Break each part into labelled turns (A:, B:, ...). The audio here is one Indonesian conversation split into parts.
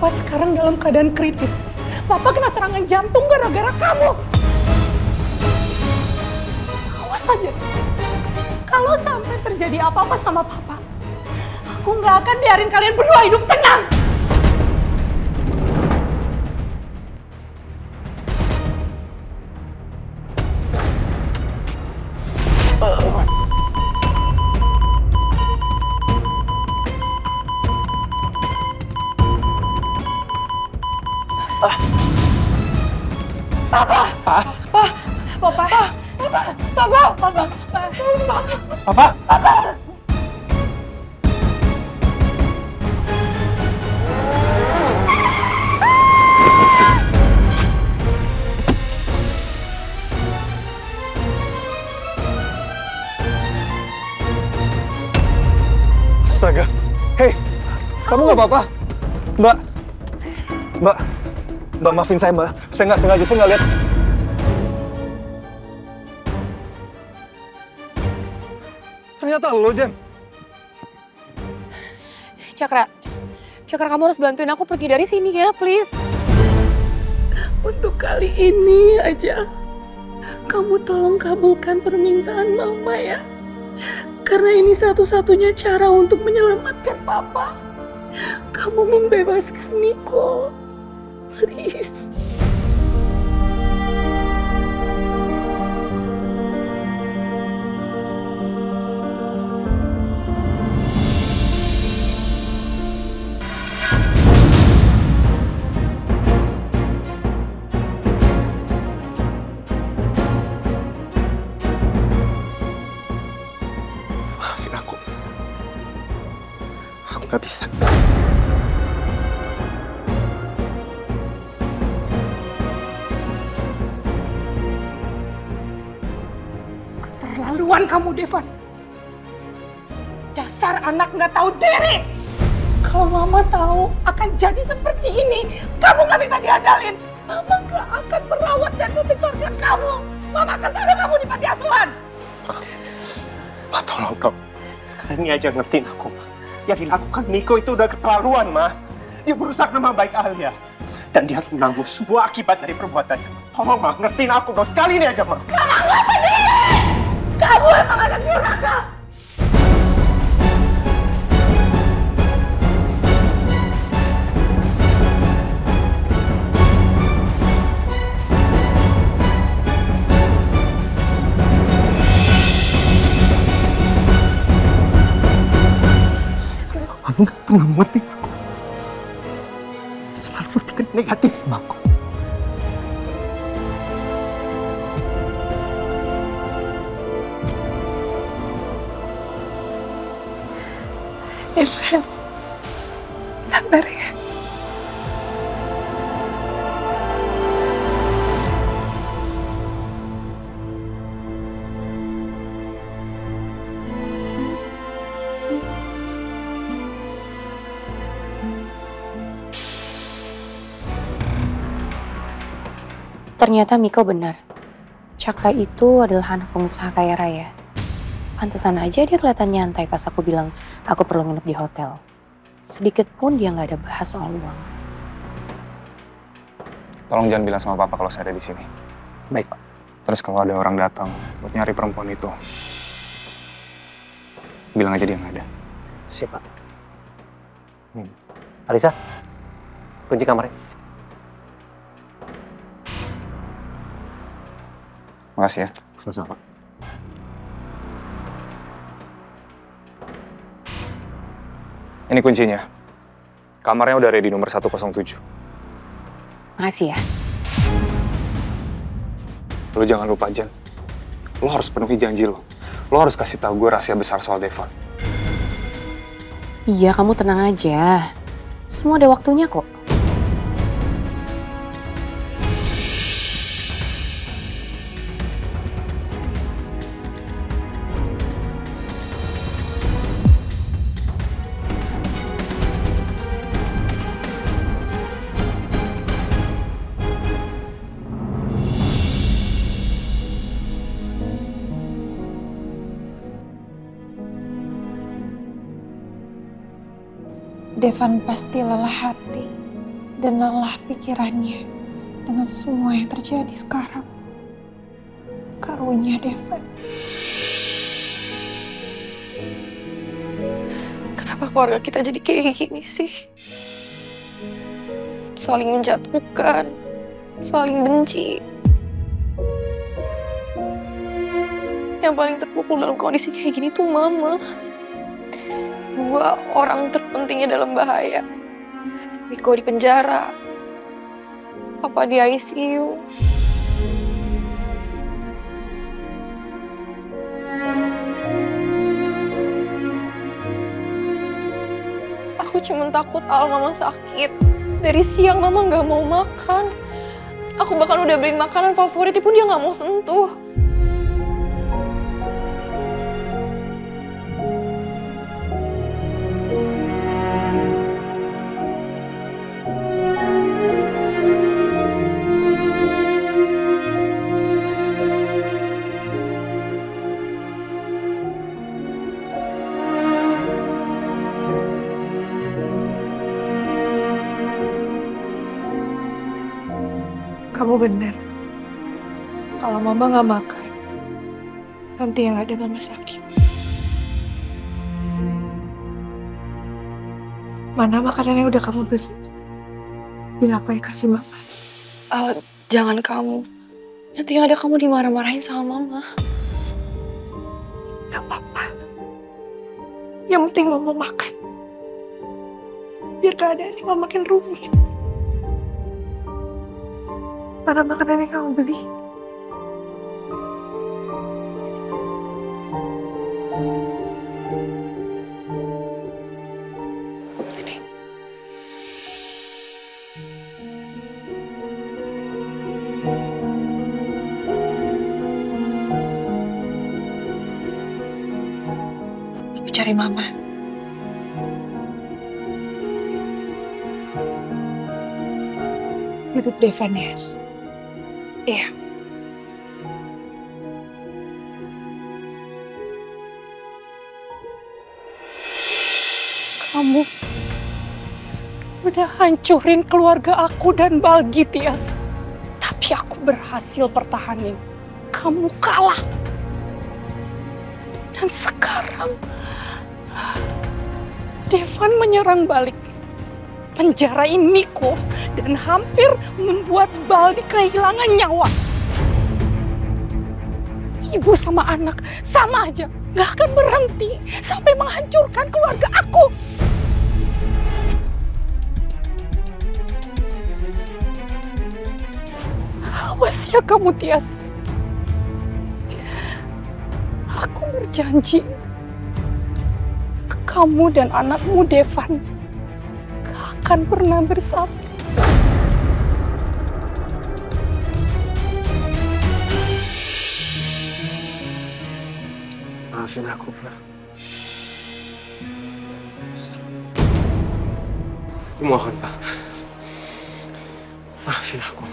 A: Papa sekarang dalam keadaan kritis. Papa kena serangan jantung gara-gara kamu. Awas saja. Kalau sampai terjadi apa-apa sama Papa, aku nggak akan biarin kalian berdua hidup tenang.
B: Papa! Astaga. Hei, kamu nggak apa-apa? Mbak, maafin saya, Mbak. Saya nggak sengaja, saya nggak lihat. Ternyata lo, Jen.
C: Cakra, kamu harus bantuin aku pergi dari sini ya, please.
A: Untuk kali ini aja, kamu tolong kabulkan permintaan Mama ya. Karena ini satu-satunya cara untuk menyelamatkan Papa. Kamu membebaskan Miko. Please.
B: Aku nggak bisa.
A: Keterlaluan kamu, Devan. Dasar anak nggak tahu diri. Kalau Mama tahu akan jadi seperti ini, kamu nggak bisa diandalin. Mama nggak akan merawat dan membesarkan kamu. Mama akan taruh kamu di panti asuhan.
B: Ma, tolong dong. Sekarang ini aja ngertiin aku, Ma. Yang dilakukan Miko itu udah keterlaluan, Ma. Dia merusak nama baik Alia. Dan dia menanggung semua akibat dari perbuatannya. Tolong, Ma, ngertiin aku dong. Sekali ini aja, Ma.
A: Mama nggak peduli! Kamu emang anak durhaka!
B: Kamu nggak pernah ngerti aku. Selalu berpikir negatif sama aku.
A: Devan, sabar ya.
C: Ternyata Miko benar. Cakra itu adalah anak pengusaha kaya raya. Pantesan aja dia kelihatan nyantai pas aku bilang aku perlu nginep di hotel. Sedikit pun dia nggak ada bahas soal uang.
D: Tolong jangan bilang sama Papa kalau saya ada di sini.
B: Baik, Pak.
D: Terus kalau ada orang datang buat nyari perempuan itu, bilang aja dia nggak ada.
B: Siap, Pak. Alisa, kunci kamarnya.
D: Makasih ya.
B: Sama-sama, Pak.
D: Ini kuncinya. Kamarnya udah ready nomor 107.
C: Makasih ya.
D: Lo jangan lupa, Jan. Lo harus penuhi janji lo. Lo harus kasih tahu gue rahasia besar soal Devan.
C: Iya, kamu tenang aja. Semua ada waktunya kok.
E: Devan pasti lelah hati
C: dan lelah pikirannya dengan semua yang terjadi sekarang. Karunia Devan.
E: Kenapa keluarga kita jadi kayak gini sih? Saling menjatuhkan, saling benci. Yang paling terpukul dalam kondisi kayak gini tuh Mama. Gua orang terpentingnya dalam bahaya. Miko di penjara. Papa di ICU. Aku cuma takut Mama sakit. Dari siang Mama nggak mau makan. Aku bahkan udah beliin makanan favoritnya pun dia nggak mau sentuh.
A: Kamu benar. Kalau Mama nggak makan, nanti yang ada Mama sakit. Mana makanan yang udah kamu beli? Biar aku yang kasih Mama.
E: Jangan kamu. Nanti yang ada kamu dimarah-marahin sama Mama.
A: Gak apa-apa. Yang penting Mama makan. Biar keadaannya nggak makin rumit. Mana makanan yang kamu beli?
E: Ini.
A: Aku cari Mama. YouTube Devan ya?
E: Iya.
A: Kamu udah hancurin keluarga aku dan Balgi, Tias. Tapi aku berhasil pertahanin. Kamu kalah. Dan sekarang Devan menyerang balik. Penjarain Miko dan hampir membuat Baldi kehilangan nyawa. Ibu sama anak sama aja, gak akan berhenti sampai menghancurkan keluarga aku. Awas ya kamu, Tias. Aku berjanji, kamu dan anakmu Devan akan pernah bersatu.
B: Maafin aku, Pak. Aku mohon, Pak. Maafin aku.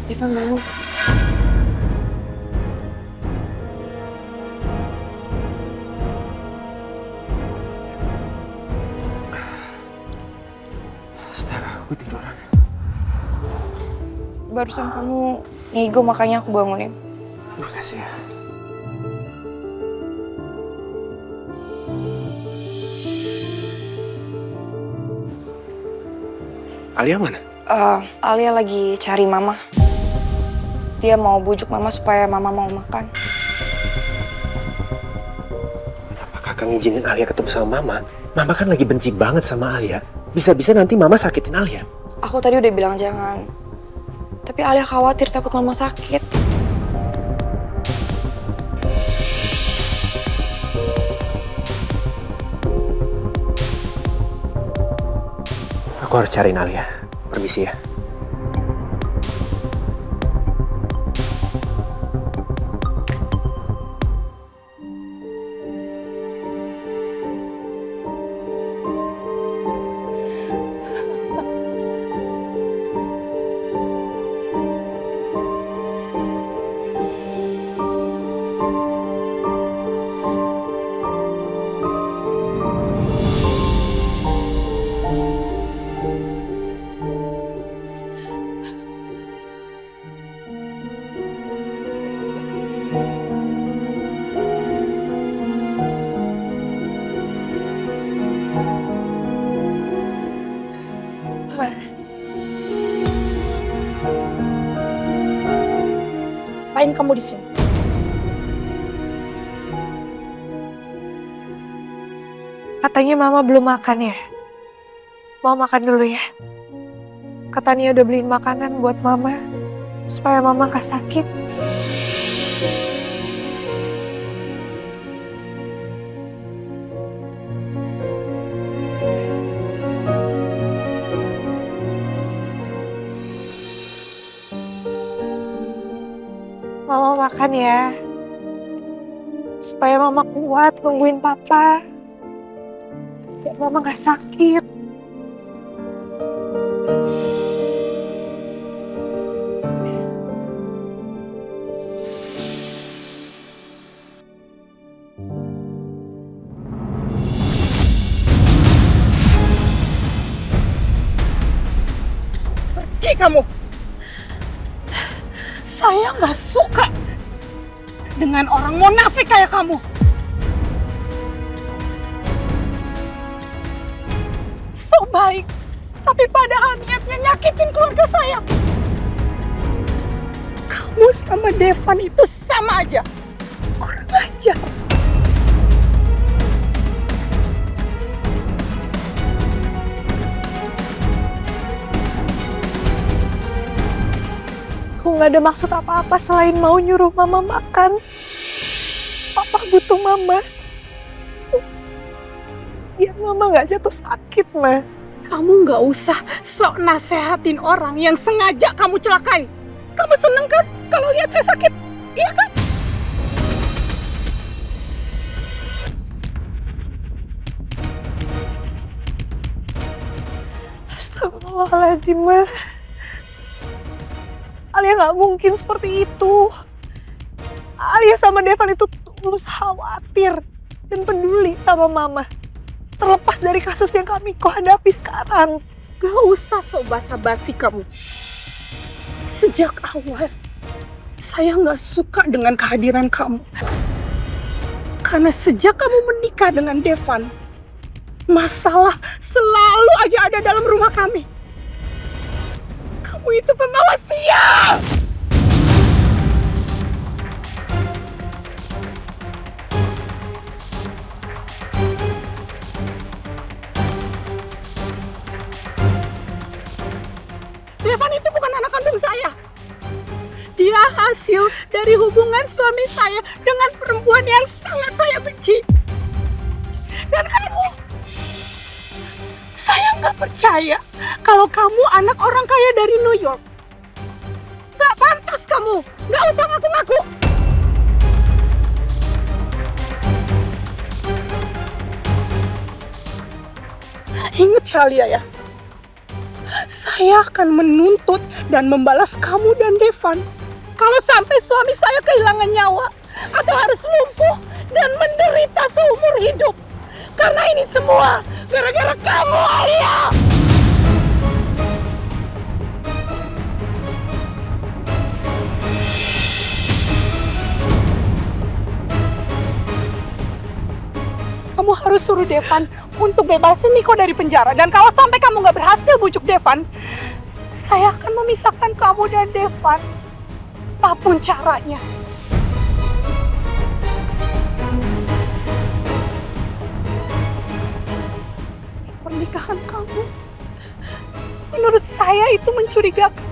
E: Devan bangun.
B: Aku tiduran.
E: Barusan kamu ngigo makanya aku bangunin.
B: Makasih ya. Alia mana?
E: Alia lagi cari Mama. Dia mau bujuk Mama supaya Mama mau makan.
B: Kenapa kakak ngizinin Alia ketemu sama Mama? Mama kan lagi benci banget sama Alia. Bisa-bisa nanti Mama sakitin Alia.
E: Aku tadi udah bilang jangan. Tapi Alia khawatir takut Mama sakit.
B: Aku harus cariin Alia. Permisi ya.
A: Ngapain kamu di sini?
F: Katanya Mama belum makan ya? Mau makan dulu ya? Katanya udah beliin makanan buat Mama, supaya Mama gak sakit. Mama makan ya, supaya Mama kuat nungguin Papa. Biar Mama gak sakit.
A: Pergi kamu! Saya nggak suka dengan orang munafik kayak kamu. So baik, tapi padahal niatnya nyakitin keluarga saya. Kamu sama Devan itu sama aja. Kurang ajar.
F: Aku gak ada maksud apa-apa selain mau nyuruh Mama makan. Papa butuh Mama. Biar Mama gak jatuh sakit, Ma.
A: Kamu nggak usah sok nasehatin orang yang sengaja kamu celakai. Kamu seneng kan kalau lihat saya sakit? Iya kan?
F: Astagfirullahaladzim, Ma. Alia gak mungkin seperti itu. Alia sama Devan itu tulus khawatir dan peduli sama Mama. Terlepas dari kasus yang kami hadapi sekarang.
A: Gak usah sok basa-basi kamu. Sejak awal, saya nggak suka dengan kehadiran kamu. Karena sejak kamu menikah dengan Devan, masalah selalu aja ada dalam rumah kami. Kamu itu pembawa sial! Devan itu bukan anak kandung saya. Dia hasil dari hubungan suami saya dengan perempuan yang sangat saya benci. Dan kamu, saya nggak percaya kalau kamu anak orang kaya dari New York. Nggak pantas kamu, nggak usah ngaku-ngaku. Ingat ya Alia ya, saya akan menuntut dan membalas kamu dan Devan kalau sampai suami saya kehilangan nyawa atau harus lumpuh dan menderita seumur hidup. Karena ini semua gara-gara kamu, Alia! Kamu harus suruh Devan untuk bebasin Miko dari penjara. Dan kalau sampai kamu nggak berhasil bujuk Devan, saya akan memisahkan kamu dan Devan. Apapun caranya. Pernikahan kamu, menurut saya itu mencurigakan.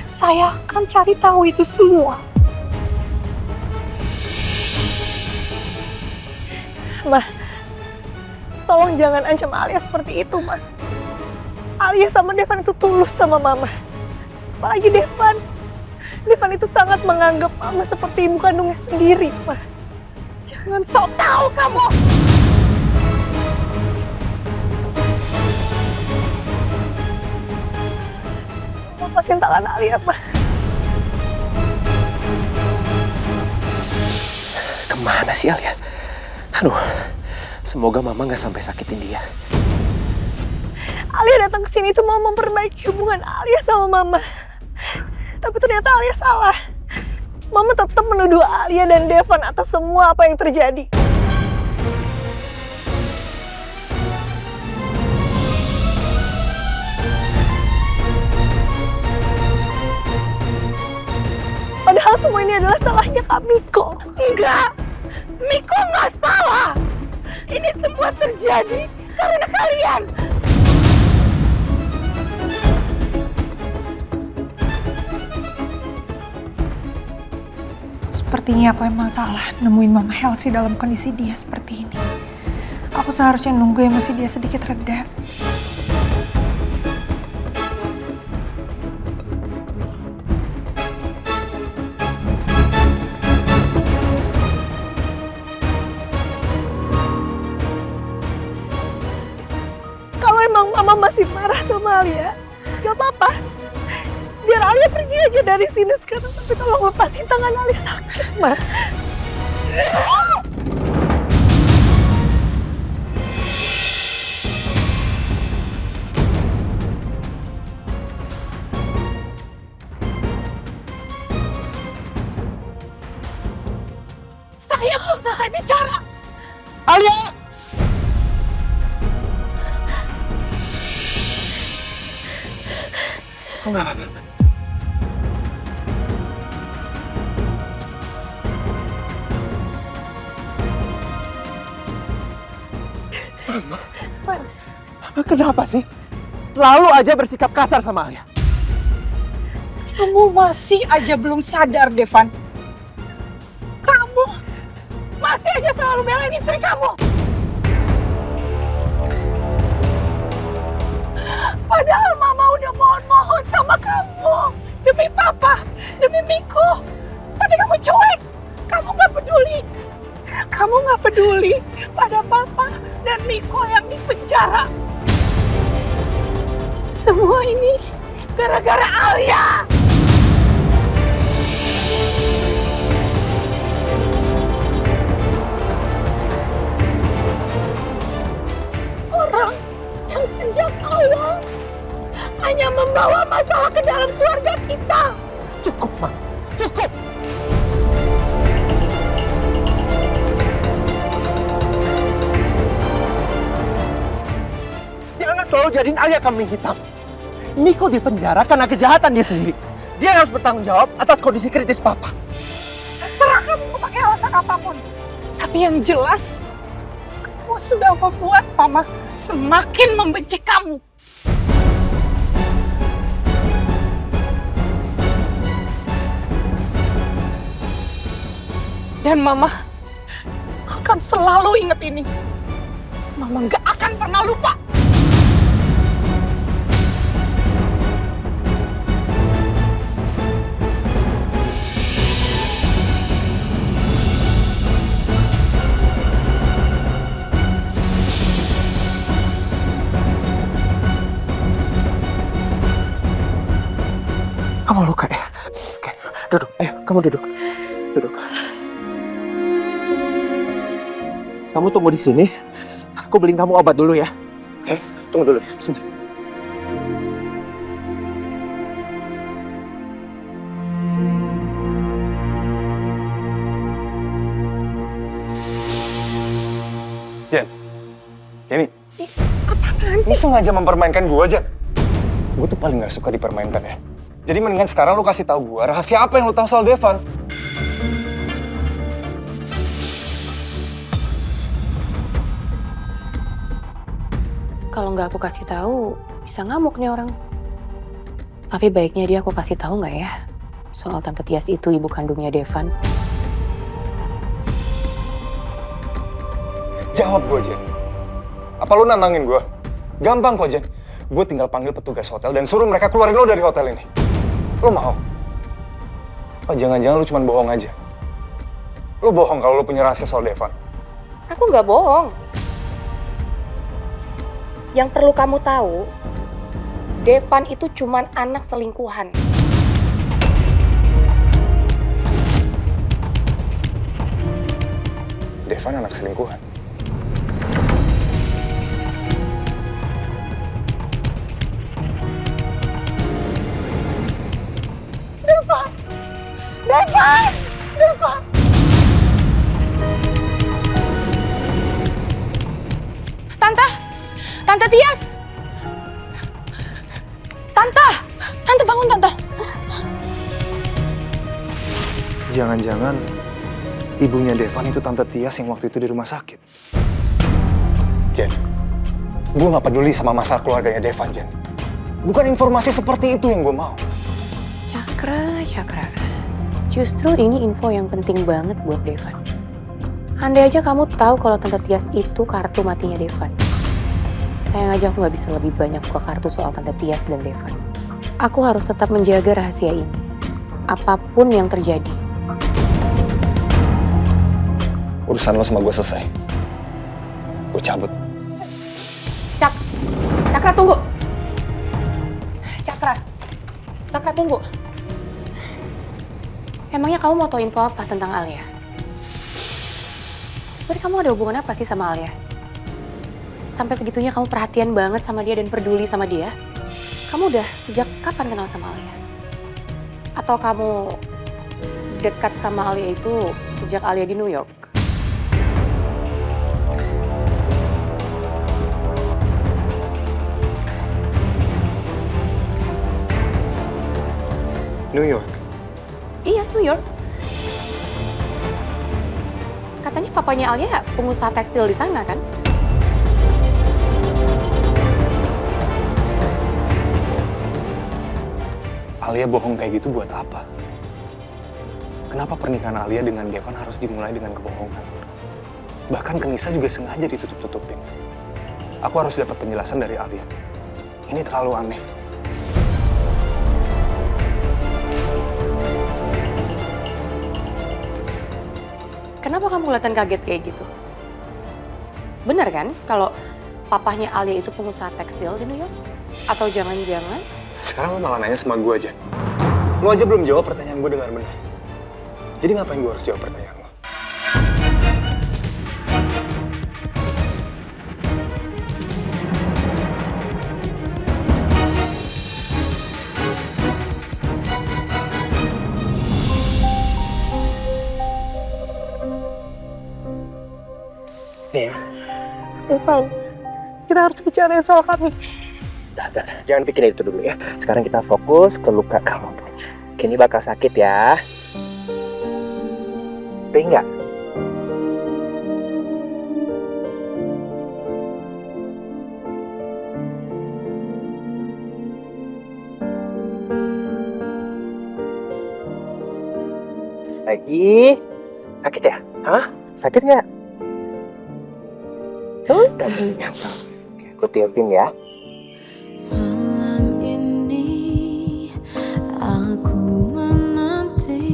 A: Saya akan cari tahu itu semua.
F: Ma, tolong jangan ancam Alia seperti itu, Ma. Alia sama Devan itu tulus sama Mama. Apalagi Devan. Devan itu sangat menganggap Mama seperti ibu kandungnya sendiri, Ma.
A: Jangan sok tahu kamu.
F: Lepasin tangan Alia, Ma.
B: Kemana sih Alia? Aduh, semoga Mama nggak sampai sakitin dia.
F: Alia datang ke sini tuh mau memperbaiki hubungan Alia sama Mama. Tapi ternyata Alia salah. Mama tetap menuduh Alia dan Devan atas semua apa yang terjadi. Padahal semua ini adalah salahnya Kak Miko.
A: Enggak, Miko nggak salah. Ini semua terjadi karena kalian.
G: Sepertinya aku emang salah nemuin Mama Helsi dalam kondisi dia seperti ini. Aku seharusnya nunggu emosi dia sedikit reda.
F: Kalau emang Mama masih marah sama Alia, gak apa-apa. Biar Alia pergi aja dari sini sekarang. Tapi tolong lepasin tangan Alia, sakit, Ma.
A: Saya belum selesai bicara.
B: Alia! Kenapa sih? Selalu aja bersikap kasar sama Alia.
G: Kamu masih aja belum sadar, Devan.
A: Kamu masih aja selalu belain istri kamu. Padahal Mama udah mohon-mohon sama kamu. Demi Papa, demi Miko. Tapi kamu cuek. Kamu gak peduli. Kamu gak peduli pada Papa dan Miko yang di penjara. Semua ini gara-gara Alia. Orang yang sejak awal hanya membawa masalah ke dalam keluarga kita.
B: Cukup, Ma. Cukup! Jangan selalu jadiin Alia kambing hitam. Miko di penjara karena kejahatan dia sendiri. Dia harus bertanggung jawab atas kondisi kritis Papa.
A: Terserah kamu mau pakai alasan apapun. Tapi yang jelas, kamu sudah membuat Mama semakin membenci kamu. Dan Mama akan selalu ingat ini. Mama nggak akan pernah lupa.
B: Kamu luka ya? Oke, duduk. Ayo, kamu duduk. Duduk. Kamu tunggu di sini. Aku beliin kamu obat dulu ya. Oke, tunggu dulu. Sebentar.
D: Jenny, lu sengaja mempermainkan gue, Jen. Gue tuh paling gak suka dipermainkan ya. Jadi mendingan sekarang lu kasih tahu gue rahasia apa yang lu tahu soal Devan.
C: Kalau nggak aku kasih tahu, bisa ngamuk nih orang. Tapi baiknya dia aku kasih tahu nggak ya? Soal Tante Tias itu ibu kandungnya Devan.
D: Jawab gue, Jen. Apa lu nantangin gue? Gampang kok, Jen. Gue tinggal panggil petugas hotel dan suruh mereka keluarin lo dari hotel ini. Lo mau? Apa jangan-jangan lo cuma bohong aja? Lo bohong kalau lo punya rahasia soal Devan.
C: Aku nggak bohong. Yang perlu kamu tahu, Devan itu cuman anak selingkuhan.
D: Devan anak selingkuhan?
A: Devan! Devan!
G: Tante Tias! Tante bangun, Tante.
D: jangan-jangan ibunya Devan itu Tante Tias yang waktu itu di rumah sakit. Jen, gue gak peduli sama masalah keluarganya Devan, Jen. Bukan informasi seperti itu yang gue mau.
C: Cakra. Justru ini info yang penting banget buat Devan. Andai aja kamu tahu kalau Tante Tias itu kartu matinya Devan. Sayang aja aku gak bisa lebih banyak buka kartu soal Tante Tias dan Devan. Aku harus tetap menjaga rahasia ini. Apapun yang terjadi.
D: Urusan lo sama gue selesai. Gue cabut.
C: Cakra tunggu. Cakra tunggu. Emangnya kamu mau tahu info apa tentang Alia? Sebenarnya kamu ada hubungan apa sih sama Alia? Sampai segitunya kamu perhatian banget sama dia dan peduli sama dia? Kamu udah sejak kapan kenal sama Alia? Atau kamu dekat sama Alia itu sejak Alia di New York?
D: New York?
C: Iya, New York. Katanya papanya Alia pengusaha tekstil di sana kan?
D: Alia bohong kayak gitu buat apa? Kenapa pernikahan Alia dengan Devan harus dimulai dengan kebohongan? Bahkan Kenisa juga sengaja ditutup-tutupin. Aku harus dapat penjelasan dari Alia. Ini terlalu aneh.
C: Kenapa kamu kelihatan kaget kayak gitu? Benar kan kalau papahnya Alia itu pengusaha tekstil di New York? Atau jangan-jangan?
D: Sekarang lo malah nanya sama gue aja. Lo aja belum jawab pertanyaan gue dengan benar. Jadi ngapain gue harus jawab pertanyaan lo?
B: Nih,
F: Devan, kita harus bicarain soal kami.
B: jangan pikirin itu dulu ya. Sekarang kita fokus ke luka kamu. Kini bakal sakit ya. Tapi enggak? Lagi? Sakit ya? Hah? Sakit nggak? Tuh, aku tiupin ya.
H: Malam ini aku menanti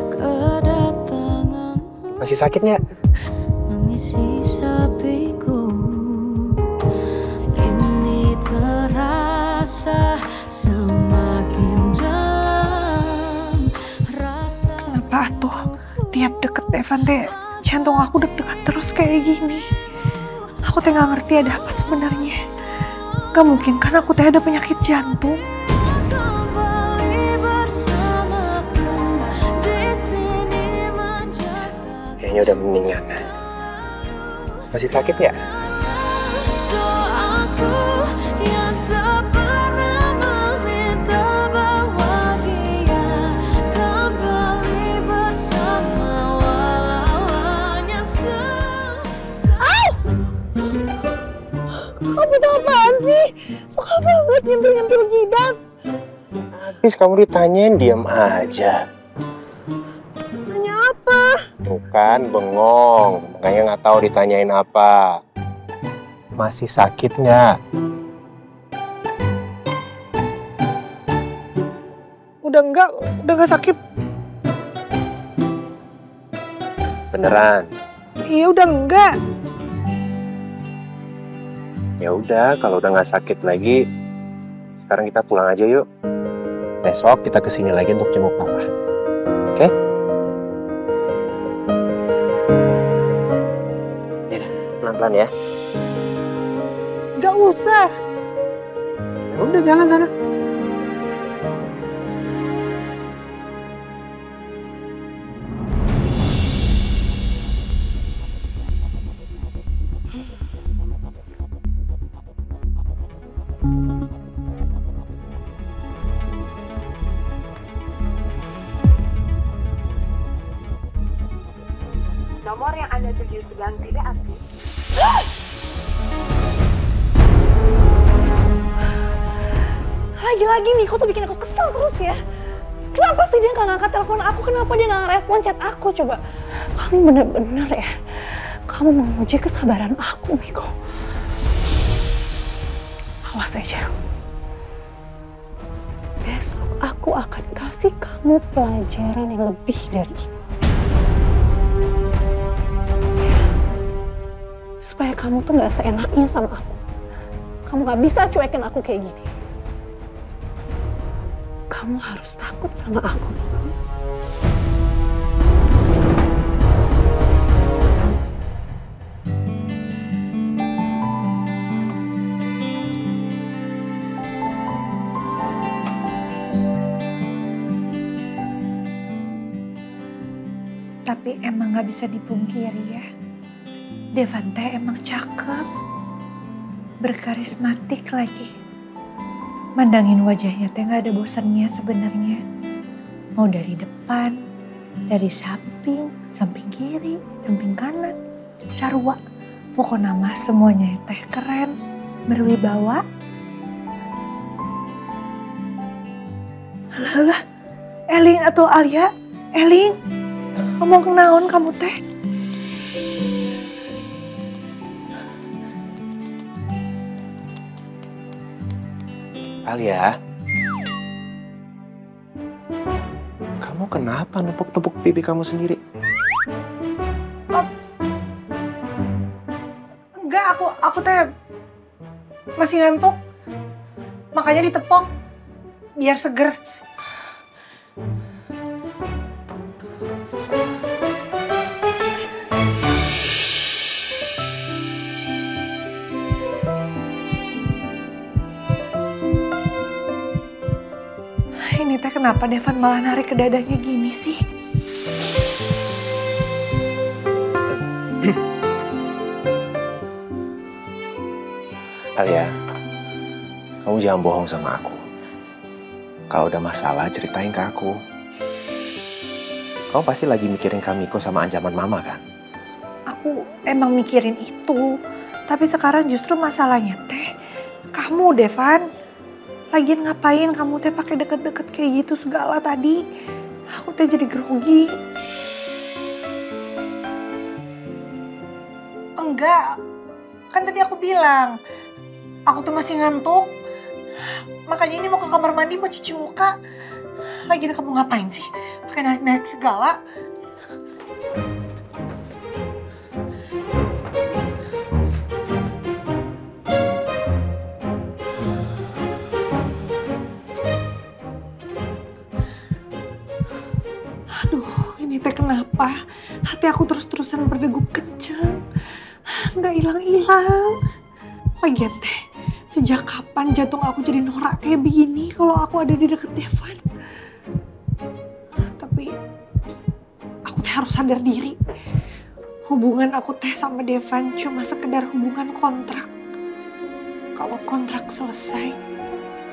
H: kedatangan.
B: Masih sakit nggak?
H: Mengisi sepiku kini terasa semakin dalam rasa.
G: Kenapa tuh tiap deket Devan teh jantung aku deg-degan terus kayak gini? Aku teh gak ngerti ada apa sebenarnya. Gak mungkin kan aku teh ada penyakit jantung.
B: Kayaknya udah mendingan. Masih sakit nggak?
F: Kamu tuh apaan sih? Suka banget nyentil-nyentil jidat.
B: Habis kamu ditanyain diam aja.
F: Nanya apa?
B: Bukan bengong, makanya nggak tahu ditanyain apa. Masih sakit nggak?
F: Udah enggak sakit.
B: Beneran?
F: Iya udah enggak.
B: Ya udah, kalau udah nggak sakit lagi, sekarang kita pulang aja yuk. Besok kita kesini lagi untuk jenguk papa. Oke? Ya, pelan-pelan ya.
F: Nggak usah.
B: Ya udah, jalan sana.
I: Nomor yang Anda tuju sedang tidak aktif.
F: Lagi-lagi Miko tuh bikin aku kesel terus ya. Kenapa sih dia nggak ngangkat telepon aku? Kenapa dia nggak ngerespon chat aku coba? Kamu bener-bener ya. Kamu menguji kesabaran aku, Miko. Awas aja. Besok aku akan kasih kamu pelajaran yang lebih dari ini. Supaya kamu tuh gak seenaknya sama aku. Kamu gak bisa cuekin aku kayak gini. Kamu harus takut sama aku, Miko.
G: Tapi emang gak bisa dipungkiri ya. Devan teh emang cakep. Berkarismatik lagi. Mandangin wajahnya teh gak ada bosannya sebenarnya. Mau dari depan, dari samping, samping kiri, samping kanan. Sarua. Pokoknya mah semuanya teh keren. Berwibawa. Alah, Eling atau Alia? Eling? Ngomong naon kamu teh?
B: Alia, kamu kenapa nepuk-nepuk pipi kamu sendiri?
G: Enggak, aku teh masih ngantuk. Makanya ditepok biar seger. Ini teh kenapa Devan malah narik ke dadanya gini sih?
B: Alia, kamu jangan bohong sama aku. Kalau udah masalah, ceritain ke aku. Kamu pasti lagi mikirin Kamiko sama ancaman mama kan?
G: Aku emang mikirin itu. Tapi sekarang justru masalahnya teh kamu, Devan. Lagian ngapain kamu teh pakai deket-deket kayak gitu segala tadi? Aku teh jadi grogi. Enggak, kan tadi aku bilang aku tuh masih ngantuk. Makanya ini mau ke kamar mandi mau cuci muka. Lagian kamu ngapain sih? Pakai narik-narik segala. Kenapa hati aku terus-terusan berdegup kencang, nggak hilang-hilang. Lagian teh, sejak kapan jantung aku jadi norak kayak begini kalau aku ada di deket Devan? Tapi aku teh harus sadar diri. Hubungan aku teh sama Devan cuma sekedar hubungan kontrak. Kalau kontrak selesai,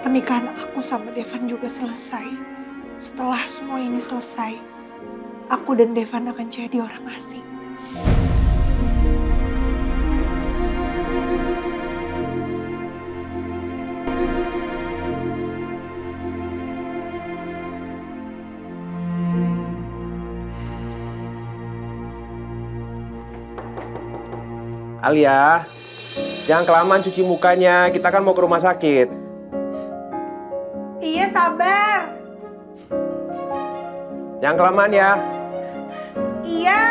G: pernikahan aku sama Devan juga selesai. Setelah semua ini selesai, aku dan Devan akan jadi orang asing.
B: Alia, jangan kelamaan cuci mukanya. Kita kan mau ke rumah sakit.
G: Iya, sabar.
B: Jangan kelamaan ya.
G: Iya.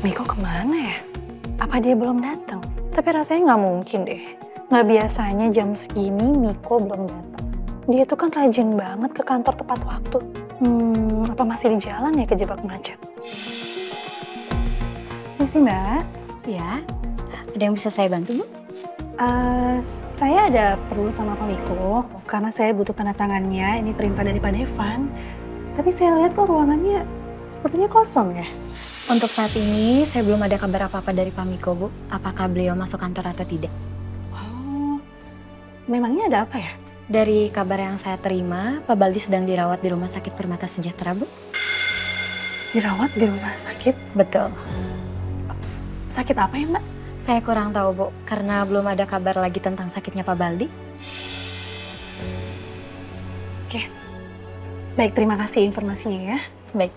F: Miko kemana ya? Apa dia belum datang? Tapi rasanya nggak mungkin deh. Nggak biasanya jam segini Miko belum datang. Dia tuh kan rajin banget ke kantor tepat waktu. Apa masih di jalan ya kejebak macet? Misi Mbak.
J: Ya, ada yang bisa saya bantu Bu?
F: Saya ada perlu sama Pak Miko, karena saya butuh tanda tangannya. Ini perintah dari Pak Devan.
C: Tapi saya lihat kok ruangannya sepertinya kosong ya.
J: Untuk saat ini, saya belum ada kabar apa-apa dari Pak Miko, Bu. Apakah beliau masuk kantor atau tidak?
C: Oh, memangnya ada apa ya?
J: Dari kabar yang saya terima, Pak Baldi sedang dirawat di Rumah Sakit Permata Sejahtera, Bu.
C: Dirawat di rumah sakit?
J: Betul.
C: Sakit apa ya, Mbak?
J: Saya kurang tahu, Bu, karena belum ada kabar lagi tentang sakitnya Pak Baldi.
C: Oke. Baik, terima kasih informasinya ya.
J: Baik.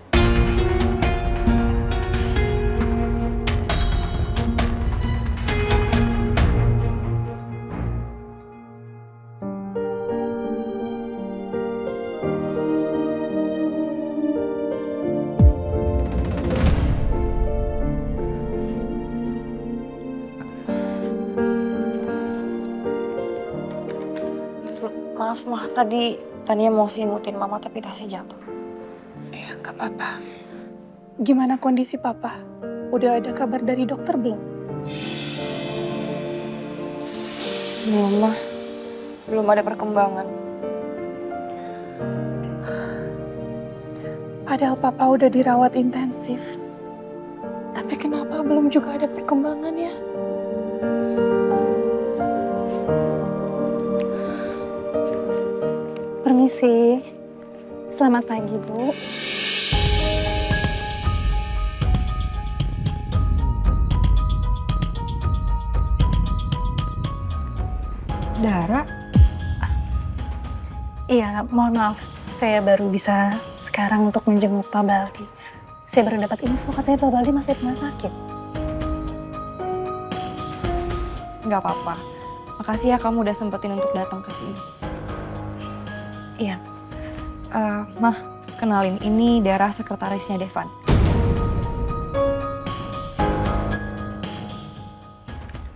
E: Maaf, Mah. Tadinya mau selimutin Mama, tapi tasnya jatuh.
A: Ya, nggak apa-apa. Gimana kondisi Papa? Udah ada kabar dari dokter belum?
E: Belum, Mah. Belum ada perkembangan.
A: Padahal Papa udah dirawat intensif. Tapi kenapa belum juga ada perkembangan ya?
C: Permisi. Selamat pagi, Bu.
E: Dara?
C: Iya, mohon maaf. Saya baru bisa sekarang untuk menjenguk Pak Baldi. Saya baru dapat info katanya Pak Baldi masih di rumah sakit.
E: Nggak apa-apa. Makasih ya kamu udah sempetin untuk datang ke sini.
C: Iya.
E: Mah, kenalin, ini Dara, sekretarisnya Devan.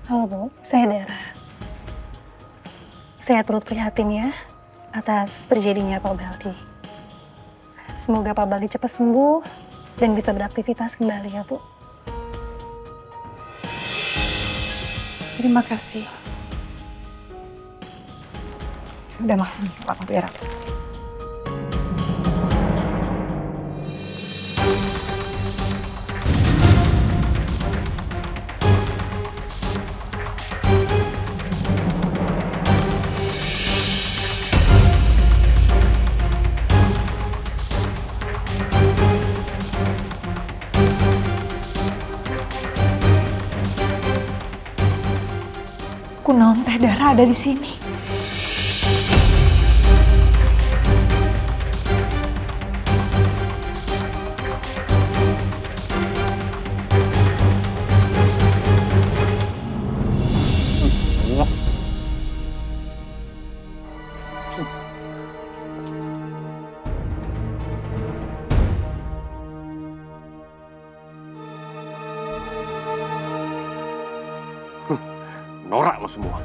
C: Halo Bu, saya Dara. Saya turut prihatin ya atas terjadinya Pak Baldi. Semoga Pak Baldi cepat sembuh dan bisa beraktivitas kembali ya Bu.
A: Terima kasih.
E: Udah masuk nih, Pak, biar aku.
G: Kunaon teh Dara ada di sini?
B: Norak lo semua.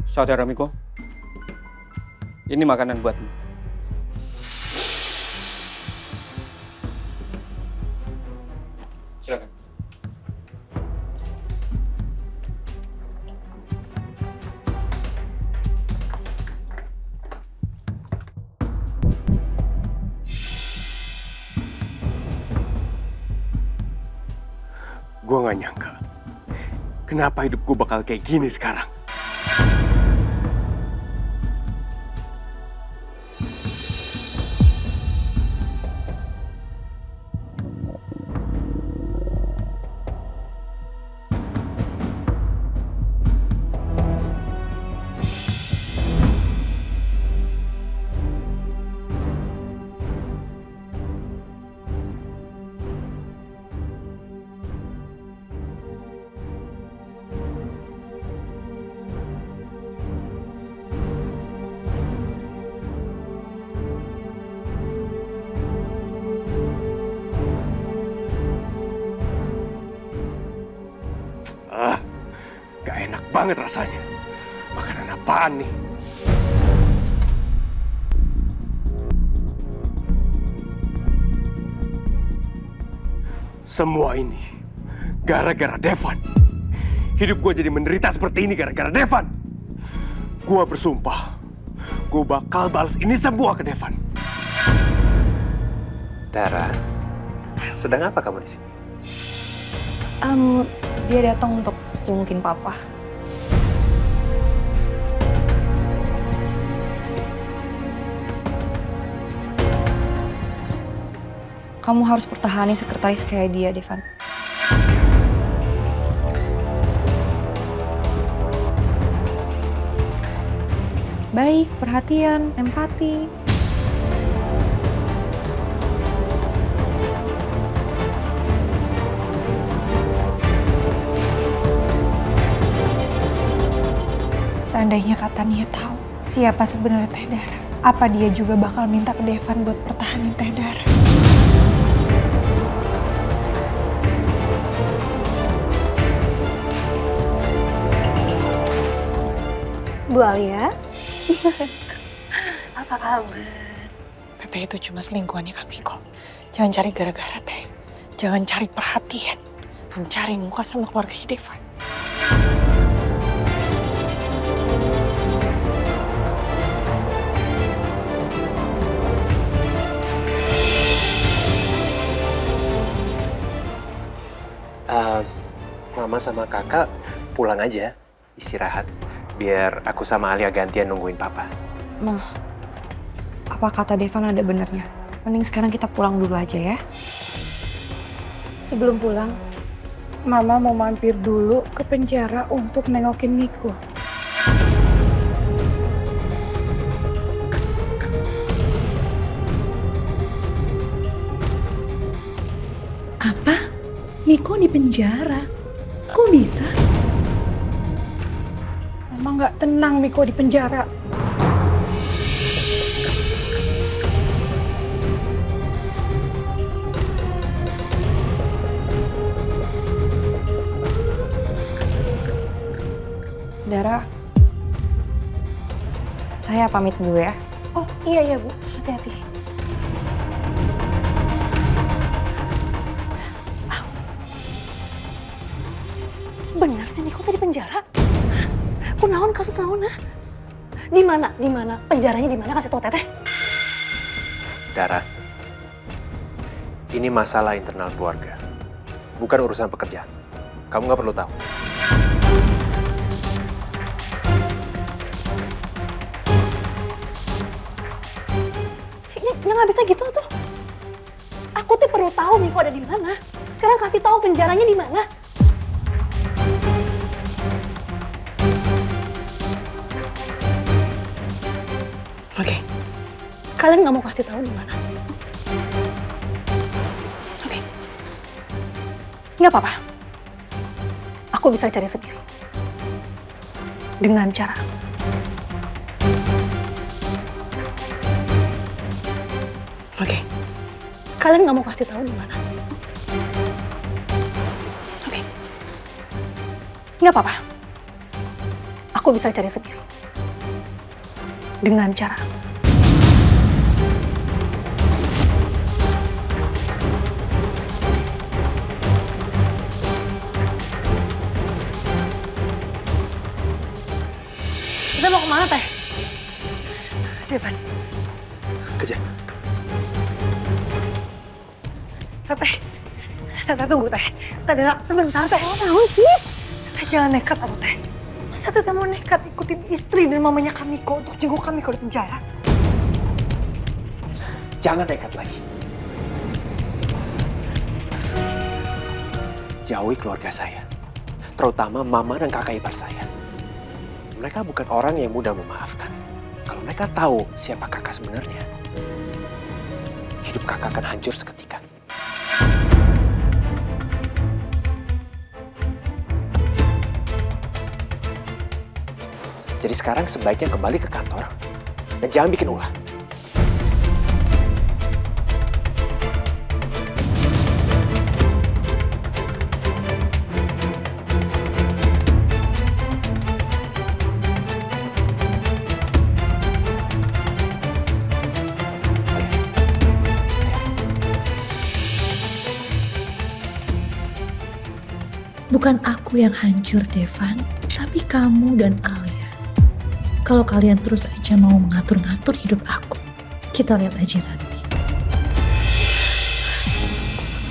B: Saudara Miko, ini makanan buatmu. Silakan. Gue gak nyangka, kenapa hidup gue bakal kayak gini sekarang. Gak enak banget rasanya. Makanan apaan nih? Semua ini Gara-gara Devan. Hidup gue jadi menderita seperti ini gara-gara Devan. Gue bersumpah, gue bakal balas ini semua ke Devan. Dara, sedang apa kamu di sini?
E: Dia datang untuk jengukin papa. Kamu harus pertahanin sekretaris kayak dia, Devan. Baik, perhatian, empati.
G: Seandainya Kak Tania tahu siapa sebenarnya Teh Dara, apa dia juga bakal minta ke Devan buat pertahanin Teh Dara?
F: Bu Alia. Apa kabar?
G: Teteh itu cuma selingkuhannya Kak Miko. Jangan cari gara-gara, Teh. Jangan cari perhatian. Dan cari muka sama keluarganya Devan.
B: Mama sama kakak pulang aja, istirahat. Biar aku sama Alia gantian nungguin papa.
E: Mah, apa kata Devan ada benernya? Mending sekarang kita pulang dulu aja ya.
A: Sebelum pulang, Mama mau mampir dulu ke penjara untuk nengokin Miko.
F: Apa? Miko di penjara? Kok bisa?
A: Mama nggak tenang Miko di penjara.
E: Dara, saya pamit dulu ya.
F: Oh iya Bu, hati-hati. Benar sih Miko tadi penjara? Kunaon kasus naon nah? Di mana? Penjaranya di mana? Kasih tau Teteh.
B: Dara, ini masalah internal keluarga, bukan urusan pekerjaan. Kamu nggak perlu tahu.
F: Ya nggak bisa gitu tuh. Aku tuh perlu tahu Miko ada di mana. Sekarang kasih tahu penjaranya di mana. Oke, kalian nggak mau kasih tahu di mana? Oke, nggak apa-apa. Aku bisa cari sendiri dengan cara. Oke, kalian nggak mau kasih tahu di mana? Oke, nggak apa-apa. Aku bisa cari sendiri dengan cara. Kita mau kemana, Teh? Devan.
B: Kerja.
G: Teteh tunggu Teh. Teh sebentar Teh. Tahu sih? Teh jangan nekat aku Teh. Masa Teteh mau nekat ikutin istri dan mamanya Kak Miko untuk jenguk Kak Miko di penjara?
B: Jangan nekat lagi. Jauhi keluarga saya, terutama mama dan kakak ipar saya. Mereka bukan orang yang mudah memaafkan. Kalau mereka tahu siapa kakak sebenarnya, hidup kakak akan hancur seketika. Jadi sekarang sebaiknya kembali ke kantor dan jangan bikin ulah.
A: Bukan aku yang hancur, Devan, tapi kamu dan Alia. Kalau kalian terus aja mau mengatur-ngatur hidup aku, kita lihat aja nanti.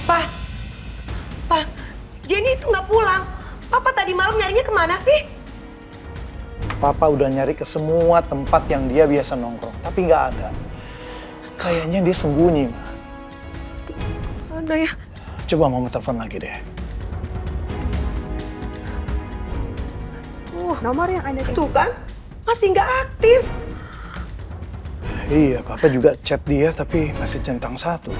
F: Pak, Jenny itu nggak pulang. Papa tadi malam nyarinya kemana sih?
K: Papa udah nyari ke semua tempat yang dia biasa nongkrong, tapi nggak ada. Kayaknya dia sembunyi, Ma.
F: Mana ya?
K: Coba Mama telepon lagi deh.
I: Nomor yang Anda
F: Tuh kan, masih nggak aktif.
K: Iya, Papa juga chat dia tapi masih centang 1.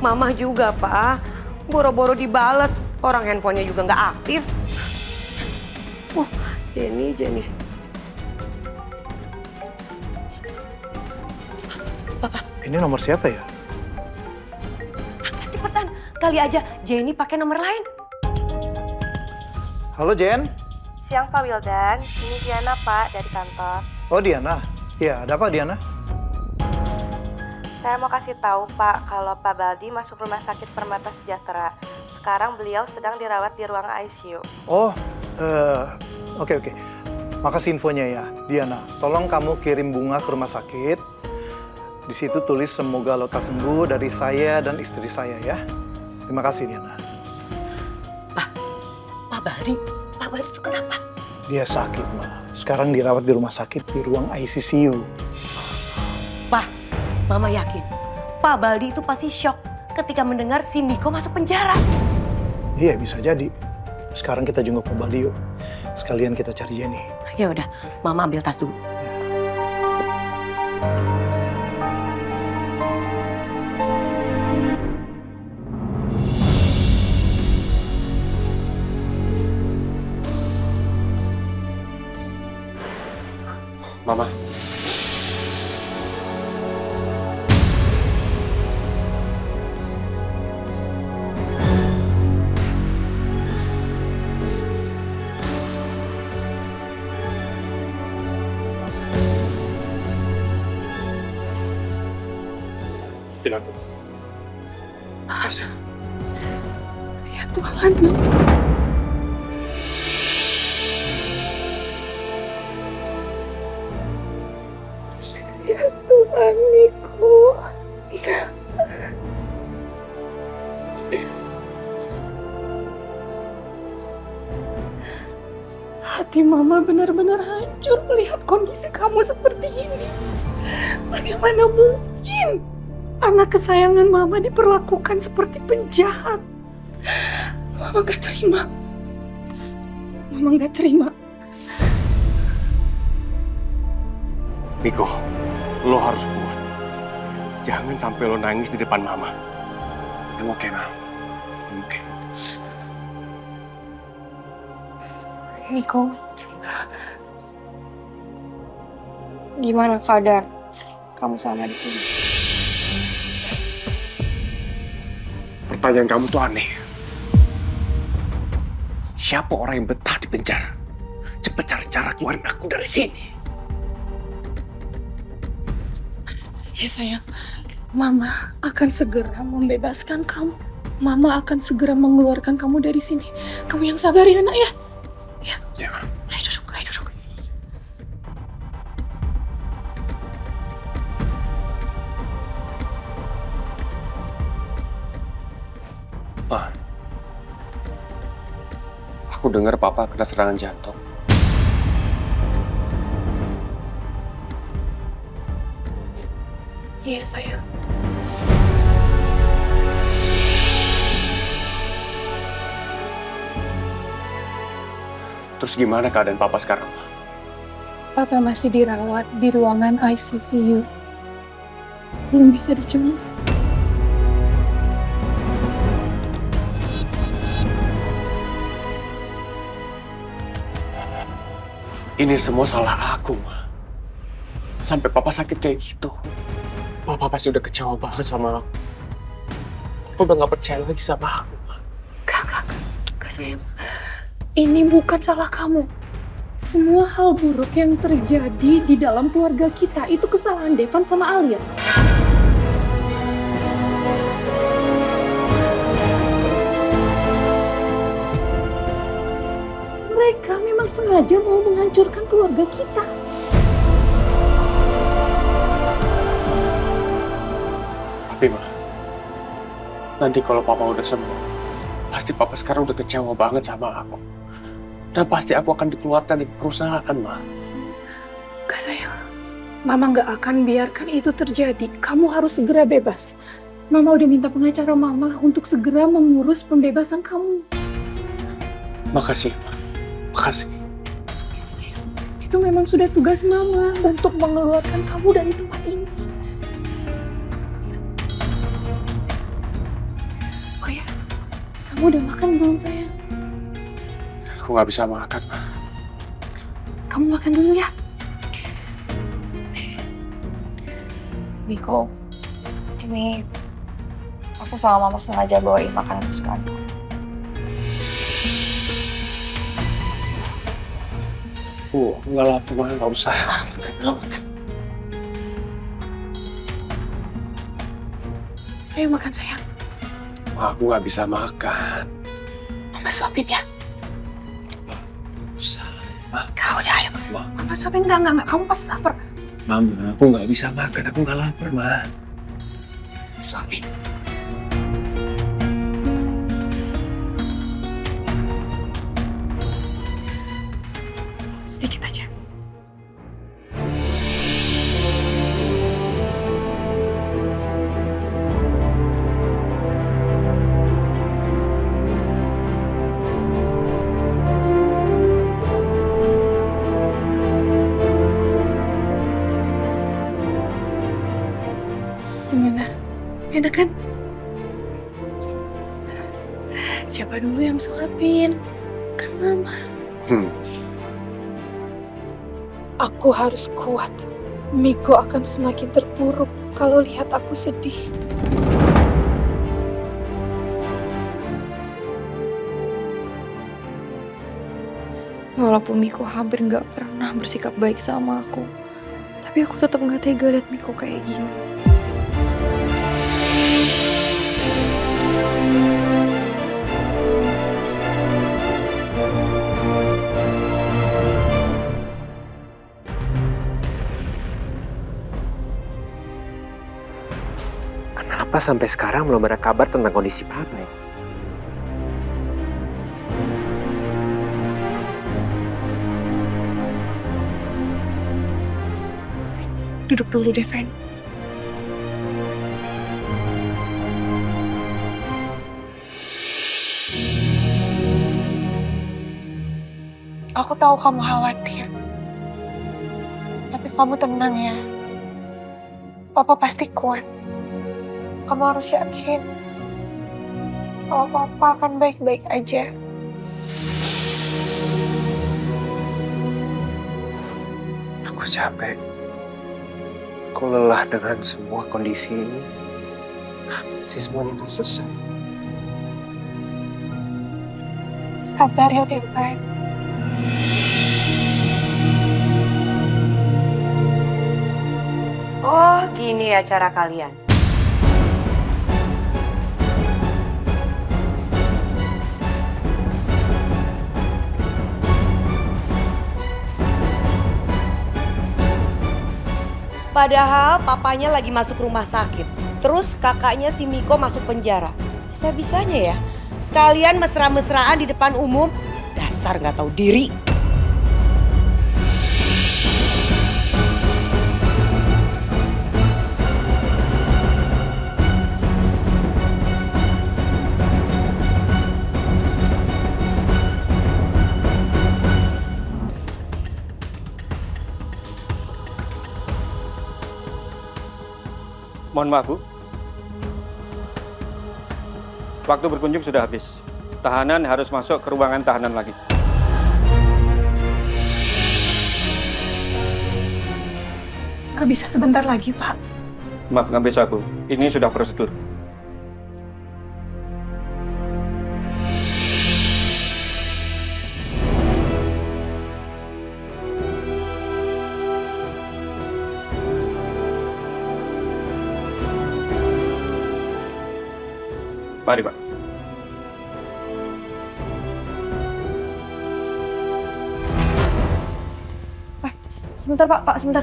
F: Mama juga, Pak. Boro-boro dibales, orang handphonenya juga nggak aktif. Jenny.
K: Ini nomor siapa ya?
F: Cepetan, kali aja Jenny pakai nomor lain.
K: Halo, Jen.
L: Siang Pak Wildan, ini Diana Pak dari kantor.
K: Oh, Diana. Iya, ada apa Diana?
L: Saya mau kasih tahu Pak kalau Pak Baldi masuk Rumah Sakit Permata Sejahtera. Sekarang beliau sedang dirawat di ruang ICU.
K: Oh, oke. Makasih infonya ya, Diana. Tolong kamu kirim bunga ke rumah sakit. Di situ tulis semoga lekas sembuh dari saya dan istri saya ya. Terima kasih Diana.
F: Pak Baldi itu kenapa?
K: Dia sakit, Ma. Sekarang dirawat di rumah sakit di ruang ICU.
F: Pak, Mama yakin Pak Baldi itu pasti shock ketika mendengar si Miko masuk penjara.
K: Iya, bisa jadi. Sekarang kita jenguk Pak Baldi yuk. Sekalian kita cari Jenny.
F: Ya udah, Mama ambil tas dulu.
B: Mama. Bilang tuh.
A: Ya Tuhan. Ya Tuhan, Miko. Hati Mama benar-benar hancur melihat kondisi kamu seperti ini. Bagaimana mungkin anak kesayangan Mama diperlakukan seperti penjahat? Mama gak terima. Mama gak terima.
B: Miko, lo harus kuat. Jangan sampai lo nangis di depan Mama. Kamu oke, Ma? Oke.
E: Miko, gimana keadaan kamu sama di sini?
B: Pertanyaan kamu tuh aneh. Siapa orang yang betah di penjara? Cepet cari cara keluarin aku dari sini.
A: Ya sayang, Mama akan segera membebaskan kamu. Mama akan segera mengeluarkan kamu dari sini. Kamu yang sabar ya nak ya. Ya.
B: Ya, Ma.
A: Ayo duduk.
B: Ma, aku dengar Papa kena serangan jantung.
A: Iya sayang.
B: Terus gimana keadaan Papa sekarang, Ma?
A: Papa masih dirawat di ruangan ICU. Belum bisa dijenguk.
B: Ini semua salah aku, Ma. Sampai Papa sakit kayak gitu. Papa pasti udah kecewa banget sama aku. Udah gak percaya lagi sama aku, Ma.
A: Kak sayang. Ini bukan salah kamu. Semua hal buruk yang terjadi di dalam keluarga kita itu kesalahan Devan sama Alia. mereka memang sengaja mau menghancurkan keluarga kita.
B: Tapi Ma, nanti kalau Papa udah sembuh, pasti Papa sekarang udah kecewa banget sama aku. Dan pasti aku akan dikeluarkan dari perusahaan, Ma.
A: Gak sayang, Mama gak akan biarkan itu terjadi. Kamu harus segera bebas. Mama udah minta pengacara Mama untuk segera mengurus pembebasan kamu.
B: Makasih, Ma. Makasih.
A: Ya sayang, itu memang sudah tugas Mama untuk mengeluarkan kamu dari tempat ini. Oh ya, kamu udah makan belum sayang?
B: Aku nggak bisa makan, Ma.
A: Kamu makan dulu ya.
E: Miko, ini aku sama Mama sengaja bawain makanan kesukaan kamu.
B: Aku nggak lapar, Ma. Nggak usah.
A: Saya makan sayang.
B: Ma, aku nggak bisa makan.
A: Mama suapin ya.
B: Usah, Ma.
A: Kau udah ayo.
B: Ma.
A: Mama suapin enggak. Kamu pasti lapar.
B: Mama, aku nggak bisa makan. Aku nggak lapar, Ma.
A: Suapin. Sedikit aja. Gimana? Enak kan? Siapa dulu yang suapin? Kan Mama. Aku harus kuat. Miko akan semakin terpuruk kalau lihat aku sedih.
E: Walaupun Miko hampir nggak pernah bersikap baik sama aku, tapi aku tetap nggak tega lihat Miko kayak gini.
B: Kenapa sampai sekarang belum ada kabar tentang kondisi Papa ya?
A: Duduk dulu, Devan. Aku tahu kamu khawatir. Tapi kamu tenang ya. Papa pasti kuat. Kamu harus yakin kalau Papa akan baik-baik aja.
B: Aku capek. Aku lelah dengan semua kondisi ini. Si semuanya udah selesai.
A: Sabar ya, Devan.
M: Oh, gini ya cara kalian. Padahal papanya lagi masuk rumah sakit. Terus kakaknya si Miko masuk penjara. Bisa-bisanya ya, kalian mesra-mesraan di depan umum. Dasar nggak tahu diri.
N: Mohon maaf, Bu. Waktu berkunjung sudah habis. Tahanan harus masuk ke ruangan tahanan lagi.
A: Nggak bisa sebentar lagi, Pak.
N: Maaf, nggak bisa, Bu. Ini sudah prosedur. Mari, Pak.
F: Sebentar Pak, sebentar.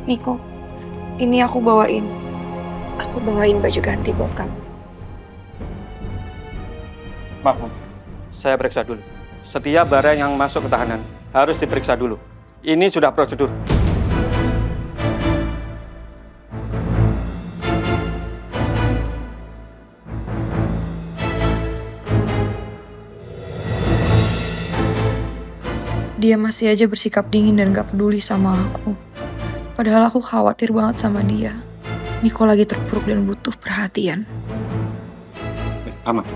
E: Miko, ini aku bawain baju ganti buat kamu.
N: Maaf, saya periksa dulu. Setiap barang yang masuk ke tahanan harus diperiksa dulu. Ini sudah prosedur.
E: Dia masih aja bersikap dingin dan gak peduli sama aku. Padahal aku khawatir banget sama dia. Miko lagi terpuruk dan butuh perhatian.
B: Aman.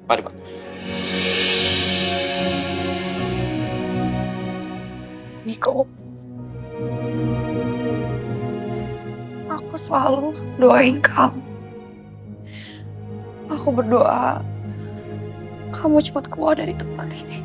B: Mari, Pak.
E: Miko, aku selalu doain kamu. Aku berdoa kamu cepat keluar dari tempat ini.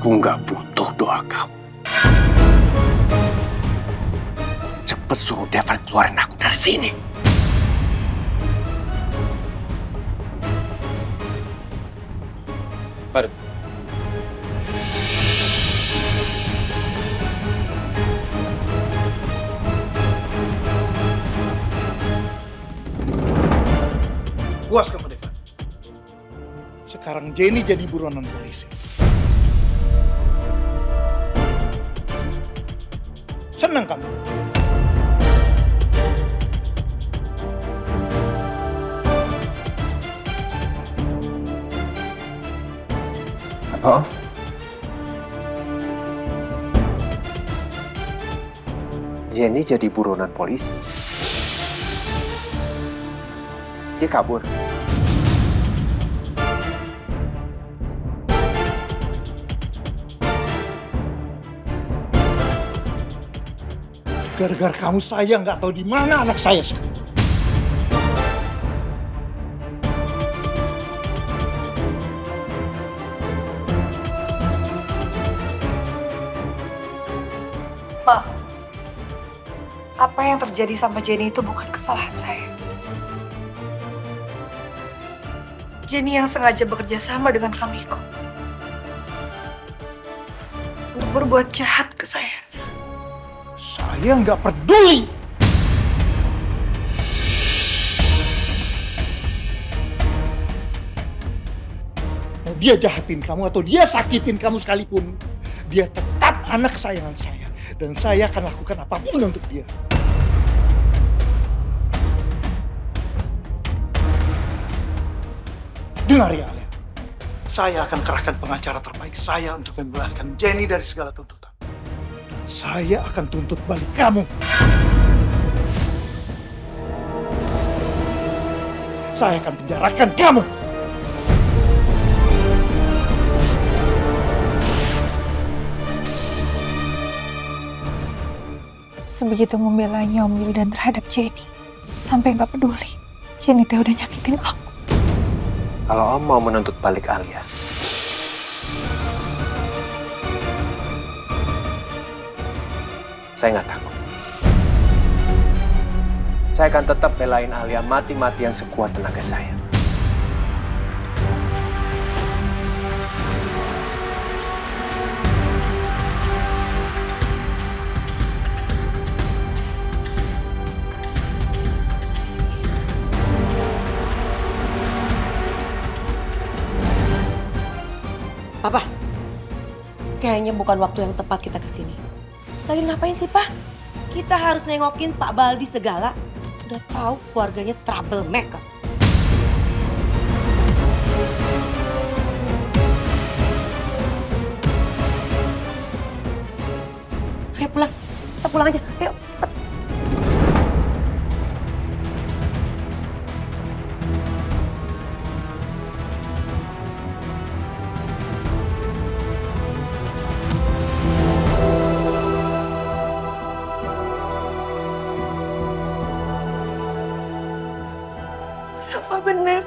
B: Aku nggak butuh doa kamu. Cepet suruh Devan keluarin aku dari sini.
N: Mari.
K: Puas kamu, Devan. Sekarang Jenny jadi buronan polisi. Senang kamu?
B: Apa? Jenny jadi buronan polisi. Dia kabur.
K: Gara-gara kamu saya nggak tahu di mana anak saya sekarang.
G: Maaf, apa yang terjadi sama Jenny itu bukan kesalahan saya. Jenny yang sengaja bekerja sama dengan Kamiko untuk berbuat jahat ke saya.
K: Saya nggak peduli. Mau dia jahatin kamu atau dia sakitin kamu sekalipun, dia tetap anak kesayangan saya. Dan saya akan lakukan apapun untuk dia. Dengar ya, Alia. Saya akan kerahkan pengacara terbaik saya untuk membebaskan Jenny dari segala tuntutan. Dan saya akan tuntut balik kamu. Saya akan penjarakan kamu.
G: Sebegitu membelanya Om Wildan terhadap Jenny. Sampai nggak peduli. Jenny teh udah nyakitin aku.
B: Kalau Om mau menuntut balik Alia, saya nggak takut. Saya akan tetap belain Alia mati-matian sekuat tenaga saya.
M: Papa, kayaknya bukan waktu yang tepat kita kesini. Lagi ngapain sih, Pak? Kita harus nengokin Pak Baldi segala. Udah tahu keluarganya troublemaker. Ayo pulang. Kita pulang aja. Ayo, cepet.
G: Apa benar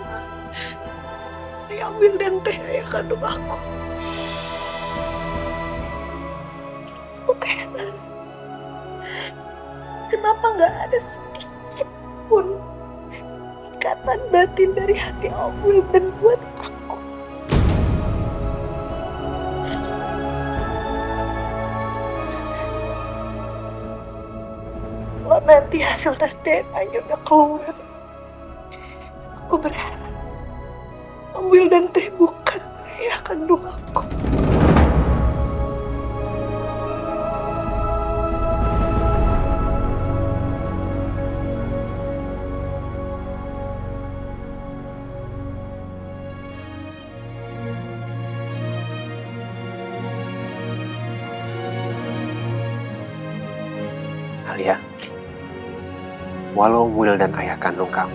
G: Ria Wildan teh ayah kandung aku? Aku heran. Kenapa nggak ada sedikit pun ikatan batin dari hati Om Wildan buat aku? Kalau nanti hasil tes DNA-nya udah keluar, aku berharap Om Wildan teh bukan ayah kandung aku.
B: Alia, walau Will dan ayah kandung kamu,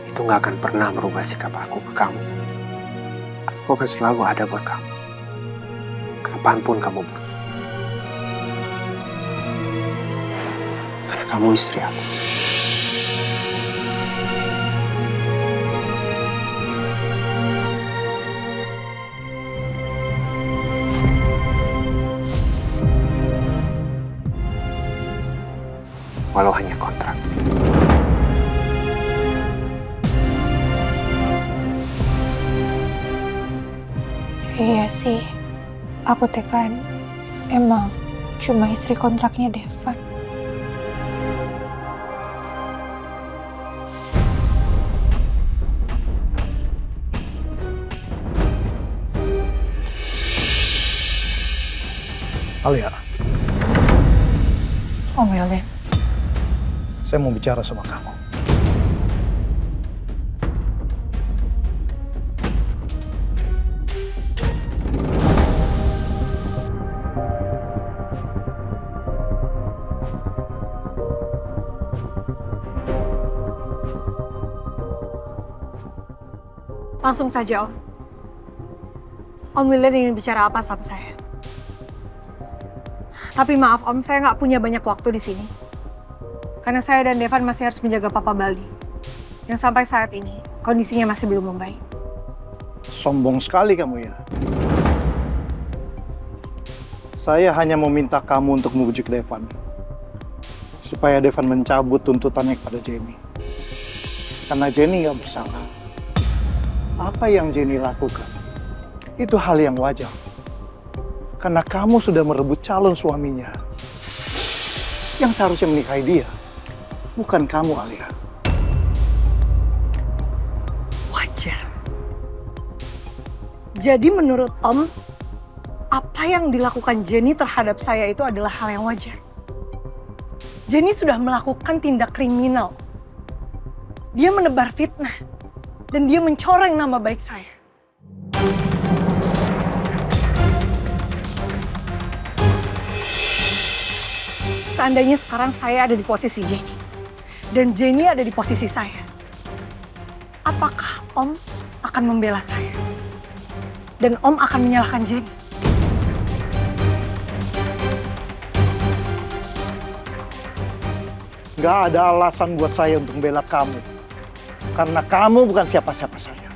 B: itu nggak akan pernah merubah sikap aku ke kamu. Aku akan selalu ada buat kamu, kapanpun kamu butuh. Karena kamu istri aku. Walau hanya kontrak.
G: Iya sih, aku teh kan emang cuma istri kontraknya Devan.
K: Alia,
G: Om Wildan.
K: saya mau bicara sama kamu.
F: Langsung saja, Om. Om Wildan ingin bicara apa sama saya? Tapi maaf, Om, saya nggak punya banyak waktu di sini. Karena saya dan Devan masih harus menjaga Papa Baldi. Yang sampai saat ini, kondisinya masih belum membaik.
K: Sombong sekali kamu ya. Saya hanya meminta kamu untuk membujuk Devan. Supaya Devan mencabut tuntutannya kepada Jenny. Karena Jenny nggak bersalah. Apa yang Jenny lakukan, itu hal yang wajar. Karena kamu sudah merebut calon suaminya. Yang seharusnya menikahi dia, bukan kamu, Alia.
F: Wajar. Jadi menurut Om, apa yang dilakukan Jenny terhadap saya itu adalah hal yang wajar. Jenny sudah melakukan tindak kriminal. Dia menebar fitnah. Dan dia mencoreng nama baik saya. Seandainya sekarang saya ada di posisi Jenny. Dan Jenny ada di posisi saya. Apakah Om akan membela saya? Dan Om akan menyalahkan Jenny?
K: Gak ada alasan buat saya untuk membela kamu. Karena kamu bukan siapa-siapa saya.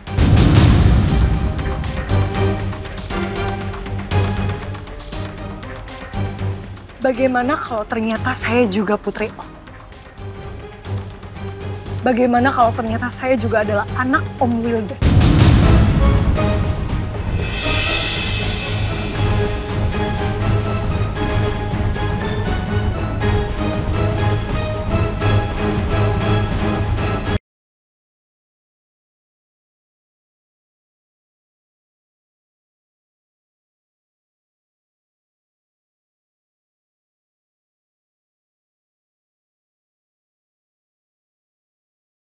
F: Bagaimana kalau ternyata saya juga putri Om? Bagaimana kalau ternyata saya juga adalah anak Om Wildan?